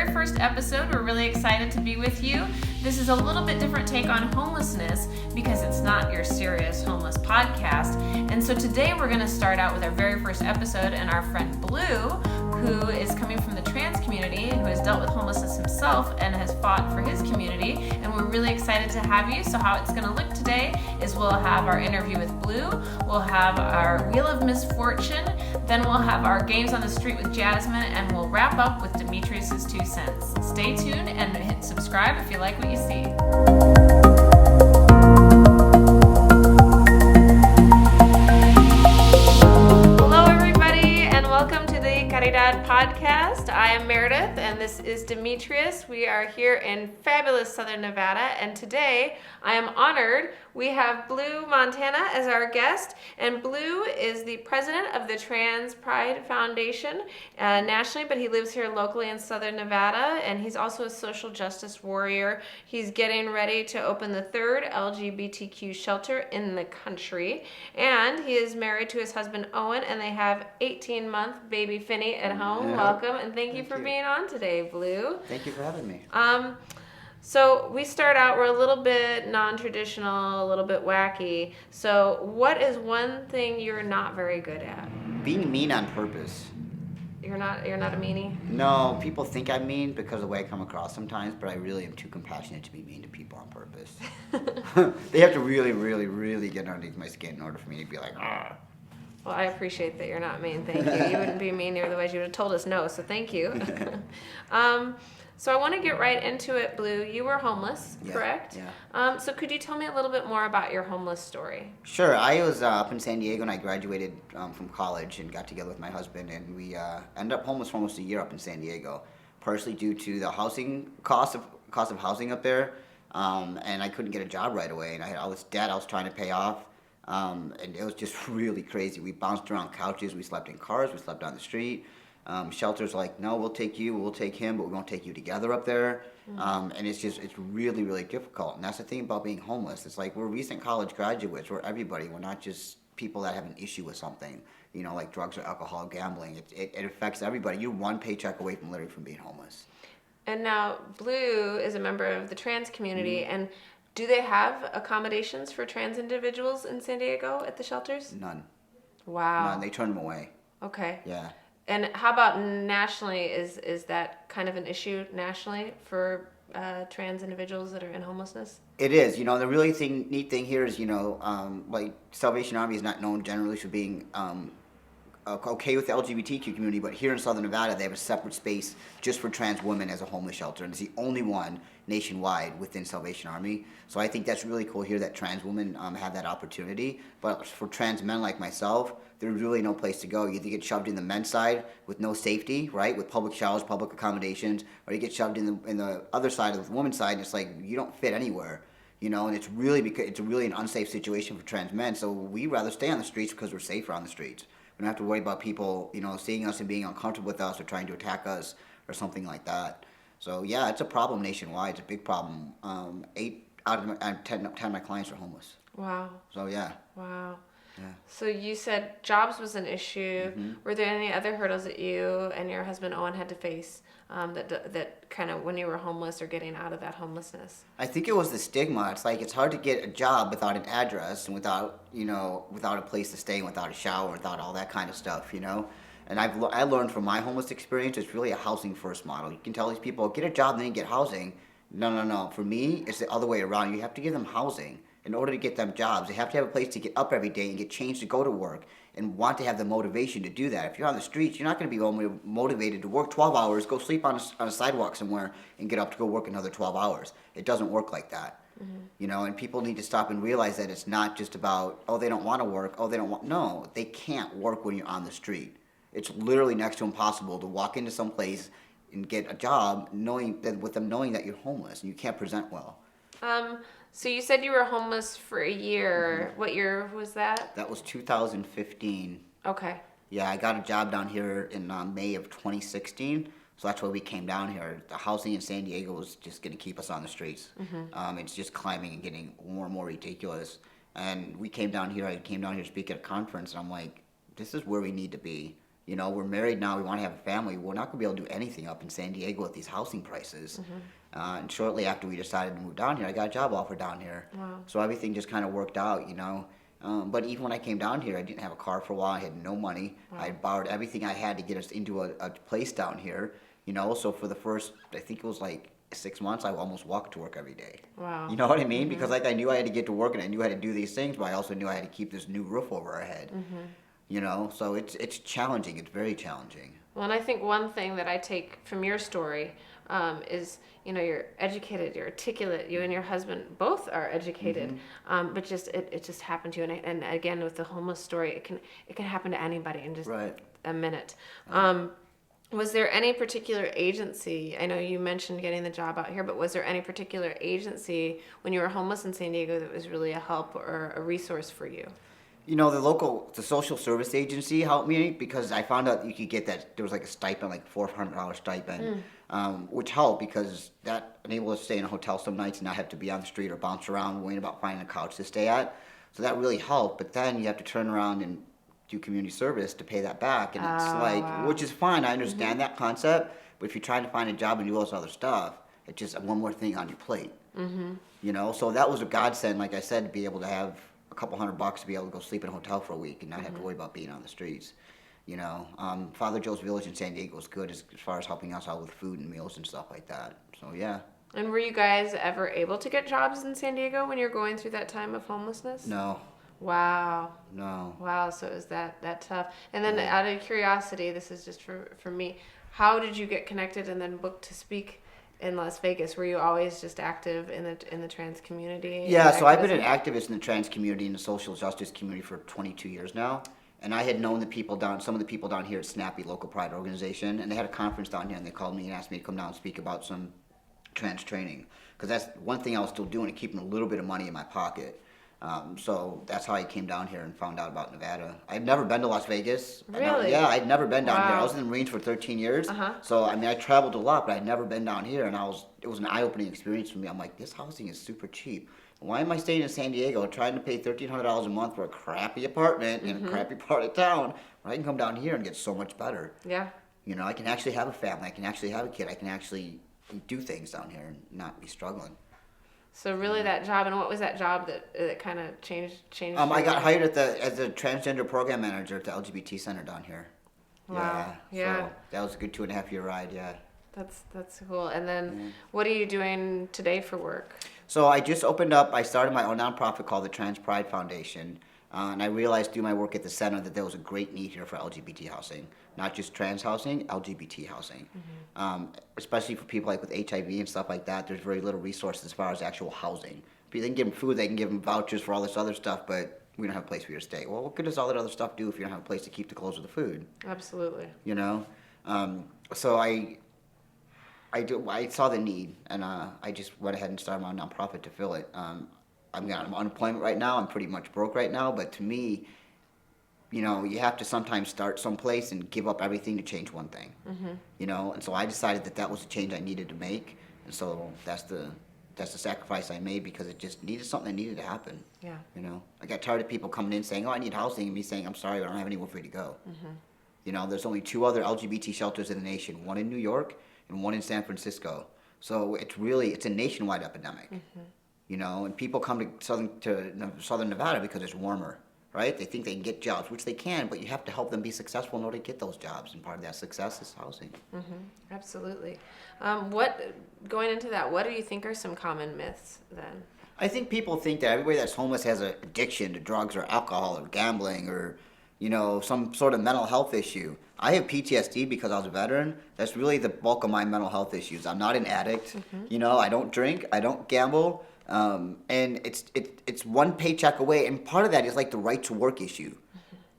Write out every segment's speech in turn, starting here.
very first episode. We're really excited to be with you. This is a little bit different take on homelessness because it's not your serious homeless podcast. And so today we're going to start out with our very first episode and our friend Blue, who is coming from the trans community, who has dealt with homelessness himself and has fought for his community. And we're really excited to have you. So how it's going to look today is we'll have our interview with Blue, we'll have our Wheel of Misfortune, then we'll have our Games on the Street with Jasmine, and we'll wrap up with Demetrius's 2 cents. Stay tuned and hit subscribe if you like what you see. Caridad podcast. I am Meredith and this is Demetrius. We are here in fabulous Southern Nevada, and today I am honored. We have Blue Montana as our guest, and Blue is the president of the Trans Pride Foundation nationally, but he lives here locally in Southern Nevada, and he's also a social justice warrior. He's getting ready to open the 3rd LGBTQ shelter in the country, and he is married to his husband Owen, and they have 18-month baby Finney at home. Yeah. Welcome, and thank you for being on today, Blue. Thank you for having me. So we start out, we're a little bit non-traditional, a little bit wacky. So what is one thing you're not very good at? Being mean on purpose. You're not a meanie? No, people think I'm mean because of the way I come across sometimes, but I really am too compassionate to be mean to people on purpose. They have to really, really, really get underneath my skin in order for me to be like, ah. Well, I appreciate that you're not mean. Thank you. You wouldn't be mean otherwise you would have told us no, so thank you. So I want to get right into it, Blue. You were homeless, correct? Yeah. So could you tell me a little bit more about your homeless story? Sure. I was up in San Diego and I graduated from college and got together with my husband, and we ended up homeless for almost a year up in San Diego, partially due to the housing cost of housing up there, and I couldn't get a job right away, and I had all this debt I was trying to pay off. And it was just really crazy. We bounced around couches, we slept in cars, we slept on the street. Shelters like, no, we'll take you, we'll take him, but we won't take you together up there. And it's really, really difficult. And that's the thing about being homeless. It's like we're recent college graduates, we're everybody. We're not just people that have an issue with something, like drugs or alcohol, gambling. It affects everybody. You're one paycheck away from literally from being homeless. And now Blue is a member of the trans community, and do they have accommodations for trans individuals in San Diego at the shelters? None. Wow. None. They turn them away. Okay. Yeah. And how about nationally? Is that kind of an issue nationally for trans individuals that are in homelessness? It is. The really neat thing here is, like Salvation Army is not known generally for being okay with the LGBTQ community, but here in Southern Nevada, they have a separate space just for trans women as a homeless shelter, and it's the only one nationwide within Salvation Army. So I think that's really cool here that trans women have that opportunity. But for trans men like myself, there's really no place to go. You either get shoved in the men's side with no safety, right, with public showers, public accommodations, or you get shoved in the other side of the women's side, and it's like you don't fit anywhere. And it's really an unsafe situation for trans men. So we rather stay on the streets because we're safer on the streets. We don't have to worry about people, seeing us and being uncomfortable with us or trying to attack us or something like that. So yeah, it's a problem nationwide. It's a big problem. 8 out of 10 of my clients are homeless. Wow. So yeah. Wow. Yeah. So you said jobs was an issue. Mm-hmm. Were there any other hurdles that you and your husband Owen had to face that kind of when you were homeless or getting out of that homelessness? I think it was the stigma. It's like it's hard to get a job without an address and without a place to stay and without a shower, without all that kind of stuff, And I learned from my homeless experience, it's really a housing first model. You can tell these people, get a job, then you get housing. No. For me, it's the other way around. You have to give them housing in order to get them jobs. They have to have a place to get up every day and get changed to go to work and want to have the motivation to do that. If you're on the streets, you're not going to be only motivated to work 12 hours, go sleep on a sidewalk somewhere, and get up to go work another 12 hours. It doesn't work like that. Mm-hmm. And people need to stop and realize that it's not just about, they don't want to work, no, they can't work when you're on the street. It's literally next to impossible to walk into some place and get a job knowing that you're homeless and you can't present well. So you said you were homeless for a year. Mm-hmm. What year was that? That was 2015. Okay. Yeah, I got a job down here in May of 2016. So that's why we came down here. The housing in San Diego was just going to keep us on the streets. Mm-hmm. It's just climbing and getting more and more ridiculous. And we came down here. I came down here to speak at a conference, and I'm like, this is where we need to be. You know, we're married now, we want to have a family. We're not going to be able to do anything up in San Diego with these housing prices. And shortly after we decided to move down here, I got a job offer down here. Wow. So everything just kind of worked out, you know. But even when I came down here, I didn't have a car for a while. I had no money. Wow. I borrowed everything I had to get us into a place down here, you know. So for the first, I think it was like 6 months, I almost walked to work every day. Wow. You know what I mean? Because like I knew I had to get to work and I knew I had to do these things, but I also knew I had to keep this new roof over our head. You know, so it's challenging. It's very challenging. Well, and I think one thing that I take from your story is, you know, you're educated, you're articulate, you and your husband both are educated, but just it just happened to you. And again, with the homeless story, it can happen to anybody in just Right. a minute. Was there any particular agency, I know you mentioned getting the job out here, but was there any particular agency when you were homeless in San Diego that was really a help or a resource for you? You know, the social service agency helped me because I found out you could get that, there was like a stipend, like $400 stipend, which helped because that enabled us to stay in a hotel some nights and not have to be on the street or bounce around worrying about finding a couch to stay at. So that really helped, but then you have to turn around and do community service to pay that back, and it's like, wow. which is fine, I understand that concept, but if you're trying to find a job and do all this other stuff, it's just one more thing on your plate. You know, so that was a godsend, like I said, to be able to have a couple $100 to be able to go sleep in a hotel for a week and not have to worry about being on the streets. You know, Father Joe's Village in San Diego is good as far as helping us out with food and meals and stuff like that. So yeah. And were you guys ever able to get jobs in San Diego when you're going through that time of homelessness? No. Wow. No. Wow, so it was that tough. And then out of curiosity, this is just for me, how did you get connected and then booked to speak in Las Vegas? Were you always just active in the trans community? Yeah, so I've been an activist in the trans community and the social justice community for 22 years now. And I had known some of the people down here at Snappy, local pride organization, and they had a conference down here and they called me and asked me to come down and speak about some trans training. Because that's one thing I was still doing, keeping a little bit of money in my pocket. So that's how I came down here and found out about Nevada. I'd never been to Las Vegas. Really? Yeah, I'd never been down here. I Wow. was in the Marines for 13 years. So, I mean, I traveled a lot, but I'd never been down here. And it was an eye-opening experience for me. I'm like, this housing is super cheap. Why am I staying in San Diego trying to pay $1,300 a month for a crappy apartment in a crappy part of town when I can come down here and get so much better? Yeah. You know, I can actually have a family. I can actually have a kid. I can actually do things down here and not be struggling. So really that job, and what was that job that kind of changed I your got life? hired as a transgender program manager at the LGBT center down here. Wow. Yeah. So that was a good 2.5-year ride. Yeah. That's cool. And then what are you doing today for work? So I just I started my own nonprofit called the Trans Pride Foundation. And I realized through my work at the center that there was a great need here for LGBT housing. Not just trans housing, LGBT housing. Especially for people like with HIV and stuff like that, there's very little resources as far as actual housing. If they can give them food, they can give them vouchers for all this other stuff, but we don't have a place for you to stay. Well, what good does all that other stuff do if you don't have a place to keep the clothes or the food? Absolutely. You know? So I saw the need, and I just went ahead and started my nonprofit to fill it. I'm on unemployment right now. I'm pretty much broke right now, but to me, you know, you have to sometimes start someplace and give up everything to change one thing. You know, and so I decided that was a change I needed to make, and so that's the sacrifice I made because it just needed something that needed to happen. Yeah. You know, I got tired of people coming in saying, "Oh, I need housing," and me saying, "I'm sorry, I don't have anywhere for you to go." You know, there's only 2 other LGBT shelters in the nation, one in New York and one in San Francisco. So it's a nationwide epidemic. You know, and people come to southern Nevada because it's warmer, right? They think they can get jobs, which they can, but you have to help them be successful in order to get those jobs, and part of that success is housing. Absolutely. Going into that, what do you think are some common myths then? I think people think that everybody that's homeless has an addiction to drugs or alcohol or gambling or, you know, some sort of mental health issue. I have PTSD because I was a veteran. That's really the bulk of my mental health issues. I'm not an addict. You know, I don't drink. I don't gamble. And it's one paycheck away. And part of that is like the right to work issue.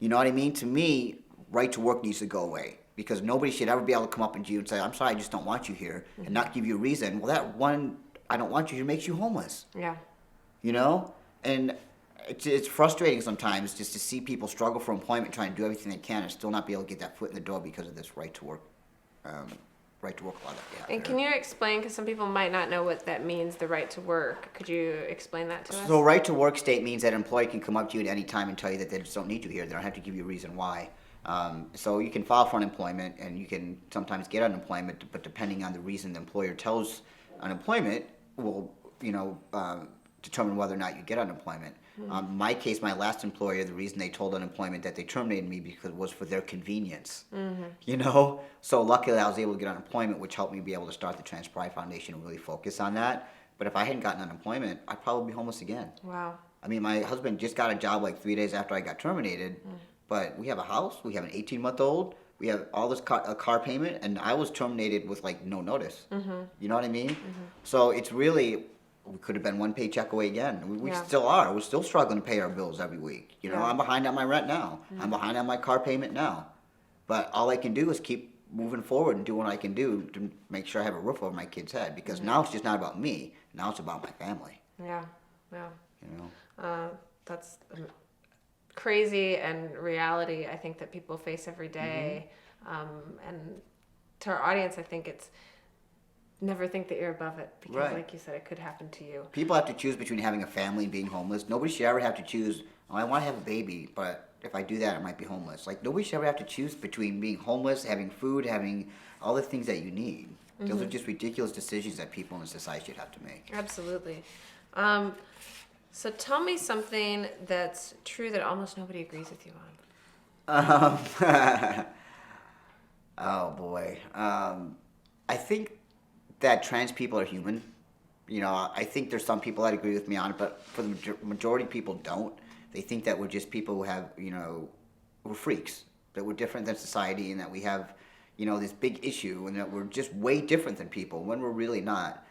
You know what I mean? To me, right to work needs to go away because nobody should ever be able to come up to you and say, "I'm sorry, I just don't want you here," and not give you a reason. Well, that one, "I don't want you here," makes you homeless. Yeah. You know? And it's frustrating sometimes just to see people struggle for employment, trying to do everything they can and still not be able to get that foot in the door because of this right to work law that we have. And can you explain, because some people might not know what that means, the right to work. Could you explain that to us? So right to work state means that an employee can come up to you at any time and tell you that they just don't need you here. They don't have to give you a reason why. So you can file for unemployment, and you can sometimes get unemployment, but depending on the reason the employer tells unemployment will, determine whether or not you get unemployment. My case, my last employer, the reason they told unemployment that they terminated me because it was for their convenience. So luckily I was able to get unemployment, which helped me be able to start the Trans Pride Foundation and really focus on that. But if I hadn't gotten unemployment, I'd probably be homeless again. Wow. I mean, my husband just got a job like 3 days after I got terminated, but we have a house, we have an 18-month-old, we have all this car payment, and I was terminated with like no notice. You know what I mean? So it's really, we could have been one paycheck away again. We still are. We're still struggling to pay our bills every week. I'm behind on my rent now. I'm behind on my car payment now. But all I can do is keep moving forward and do what I can do to make sure I have a roof over my kid's head. Because now it's just not about me. Now it's about my family. Yeah. That's crazy and reality, I think, that people face every day. And to our audience, I think it's never think that you're above it, because like you said, it could happen to you. People have to choose between having a family and being homeless. Nobody should ever have to choose, I want to have a baby, but if I do that, I might be homeless. Like, nobody should ever have to choose between being homeless, having food, having all the things that you need. Those are just ridiculous decisions that people in society should have to make. Absolutely. So tell me something that's true that almost nobody agrees with you on. Oh boy. I think that trans people are human. I think there's some people that agree with me on it, but for the majority of people don't. They think that we're just people who have, we're freaks, that we're different than society, and that we have, this big issue, and that we're just way different than people, when we're really not.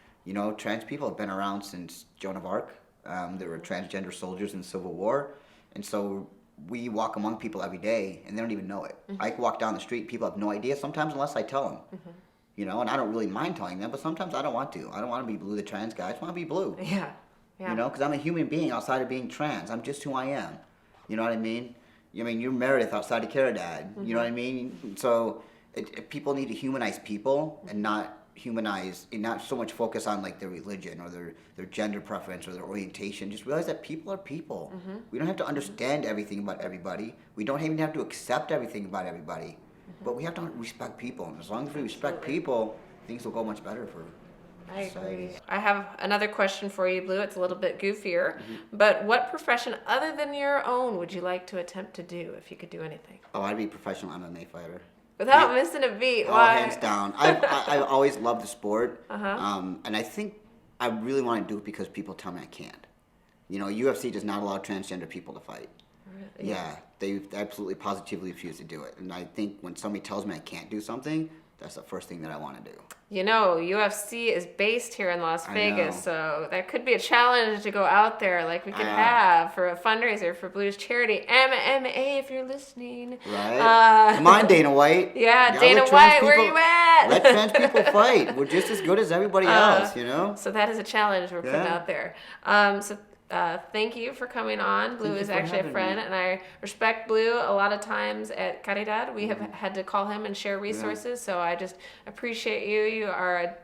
Trans people have been around since Joan of Arc. There were transgender soldiers in the Civil War, and so we walk among people every day, and they don't even know it. I walk down the street, people have no idea sometimes unless I tell them. And I don't really mind telling them, but sometimes I don't want to. I don't want to be Blue the trans guy. I just want to be Blue. Yeah. Because I'm a human being outside of being trans. I'm just who I am. You know what I mean? You're Meredith outside of Caridad. You know what I mean? So people need to humanize people and not so much focus on like their religion or their gender preference or their orientation. Just realize that people are people. We don't have to understand everything about everybody. We don't even have to accept everything about everybody. But we have to respect people. And as long as we respect people, things will go much better for I society. agree. I have another question for you, Blue. It's a little bit goofier. But what profession other than your own would you like to attempt to do if you could do anything? Oh, I'd be a professional MMA fighter. Without missing a beat. Oh, Why? hands down. I've always loved the sport. And I think I really want to do it because people tell me I can't. UFC does not allow transgender people to fight. Really? Yeah, they absolutely positively refuse to do it. And I think when somebody tells me I can't do something, that's the first thing that I want to do. UFC is based here in Las Vegas, so that could be a challenge to go out there like we could have for a fundraiser for Blue's charity, MMA, if you're listening. Right. Come on, Dana White. Yeah, Dana White, where you at? Let trans people fight. We're just as good as everybody else, So that is a challenge we're putting out there. Thank you for coming on. Blue is actually a friend, and I respect Blue. A lot of times at Caridad, we have had to call him and share resources, so I just appreciate you. You are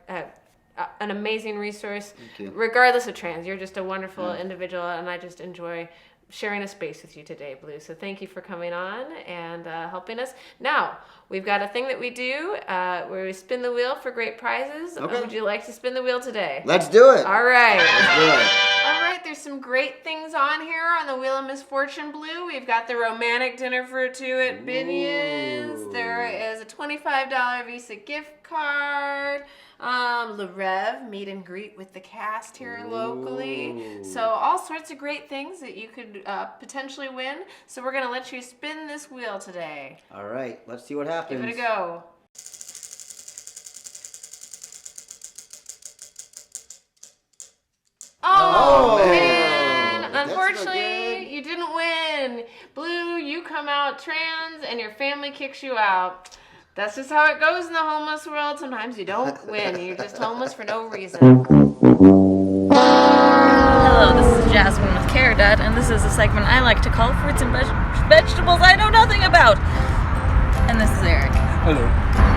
an amazing resource, regardless of trans. You're just a wonderful individual, and I just enjoy sharing a space with you today, Blue. So thank you for coming on and helping us. Now, we've got a thing that we do where we spin the wheel for great prizes. Okay. Would you like to spin the wheel today? Let's do it. All right. Let's do it. All right, there's some great things on here on the Wheel of Misfortune, Blue. We've got the romantic dinner for two at Binion's. There is a $25 Visa gift card. Le Rev, meet and greet with the cast here locally. So all sorts of great things that you could potentially win. So we're going to let you spin this wheel today. All right, let's see what happens. Give it a go. Oh, man! Unfortunately, you didn't win. Blue, you come out trans and your family kicks you out. That's just how it goes in the homeless world. Sometimes you don't win. You're just homeless for no reason. Hello, this is Jasmine with Caridad, and this is a segment I like to call Fruits and Vegetables I Know Nothing About. And this is Eric. Hello.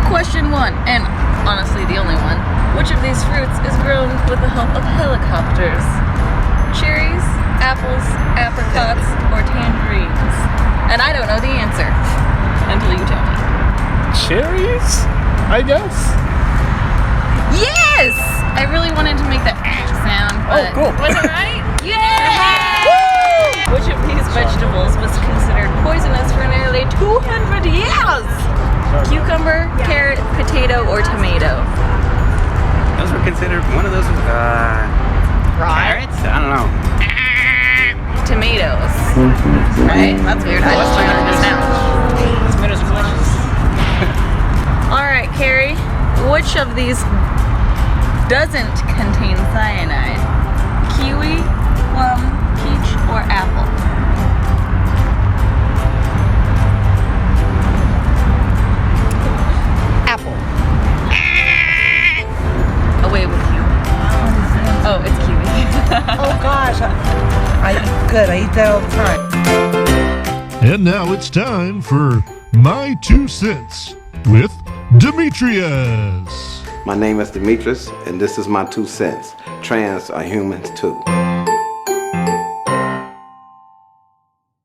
Question 1, and honestly the only one. Which of these fruits is grown with the help of helicopters? Cherries, apples, apricots, or tangerines? And I don't know the answer. until you tell me. Cherries? I guess. Yes! I really wanted to make that sound, but cool. was it right? Yeah! Which of these vegetables was considered poisonous for nearly 200 years? Cucumber, carrot, potato, or tomato? Those were considered, one of those was, carrots? I don't know. Tomatoes. Right? That's weird. I just learned this now. Tomatoes are delicious. Alright, Carrie. Which of these doesn't contain cyanide? Kiwi, plum, peach, or apple? Apple. Away with you. Oh, it's kiwi. Oh gosh. I eat that all the time. And now it's time for My 2 Cents with Demetrius. My name is Demetrius, and this is my 2 cents. Trans are humans too.